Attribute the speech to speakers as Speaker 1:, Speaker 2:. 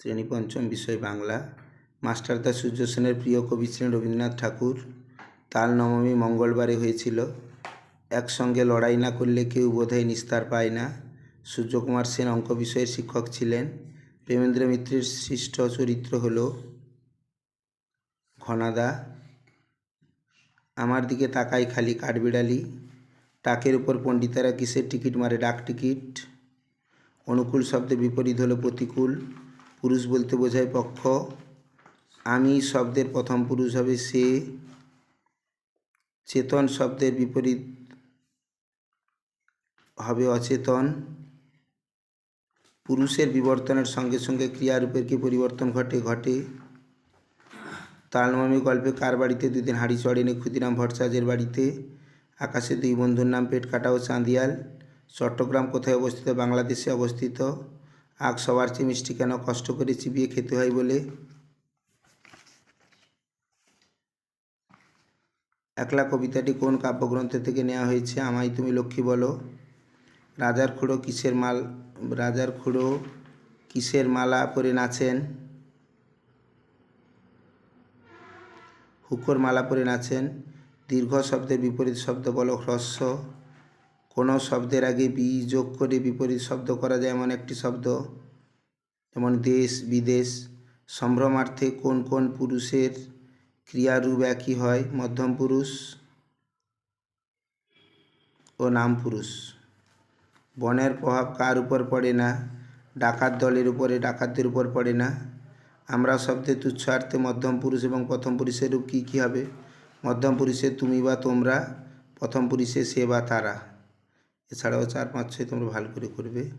Speaker 1: শ্রেণী পঞ্চম, বিষয় বাংলা। মাস্টারদা সূর্য সেনের প্রিয় কবি ছিলেন রবীন্দ্রনাথ ঠাকুর। তাল নবমী মঙ্গলবারে হয়েছিল। একসঙ্গে লড়াই না করলে কেউ বোধহয় নিস্তার পায় না। সূর্যকুমার সেন অঙ্ক বিষয়ের শিক্ষক ছিলেন। প্রেমেন্দ্র মিত্রের সৃষ্ট চরিত্র হল ঘনাদা। আমার দিকে তাকাই খালি কাঠবিড়ালি। টাকের উপর পণ্ডিতেরা কিসের টিকিট মারে? ডাক টিকিট। অনুকূল শব্দের বিপরীত হলো প্রতিকূল। পুরুষ বলতে বোঝায় পক্ষ। আমি শব্দের প্রথম পুরুষ হবে সে। চেতন শব্দের বিপরীত হবে অচেতন। পুরুষের বিবর্তনের সঙ্গে সঙ্গে ক্রিয়ারূপের কি পরিবর্তন ঘটে? তালনবমী গল্পে কার বাড়িতে দুদিন হাঁড়ি চড়েনি? ক্ষুদিরাম ভট্টাচার্যের বাড়িতে। আকাশে দুই বন্ধুর নাম পেটকাটা ও চাঁদিয়াল। চট্টগ্রাম কোথায় অবস্থিত? বাংলাদেশে অবস্থিত। আখ সবার চেয়ে মিষ্টি কেন? কষ্ট করে চিবিয়ে খেতে হয় বলে। একলা কবিতাটি কোন কাব্যগ্রন্থ থেকে নেওয়া হয়েছে? আমায় তুমি লক্ষ্মী বলো। রাজার খুড়ো কিসের মালা পরে নাচেন? হুকোর মালা পরে নাচেন। দীর্ঘ শব্দের বিপরীত শব্দ বলো। হ্রস্ব। কোনো শব্দের আগে বি যোগ করে বিপরীত শব্দ করা যায় এমন একটি শব্দ, যেমন দেশ, বিদেশ। সম্ভ্রমার্থে কোন কোন পুরুষের ক্রিয়ারূপ একই হয়? মধ্যম পুরুষ ও নাম পুরুষ। বনের প্রভাব কার উপর পড়ে না? ডাকাত দলের উপরে, ডাকাতদের উপর পড়ে না। আমরা শব্দের তুচ্ছার্থে মধ্যম পুরুষ এবং প্রথম পুরুষের রূপ কী কী হবে? মধ্যম পুরুষে তুমি বা তোমরা, প্রথম পুরুষে সে বা তারা। এছাড়াও 4, 5, 6 তোমরা ভালো করে করবে।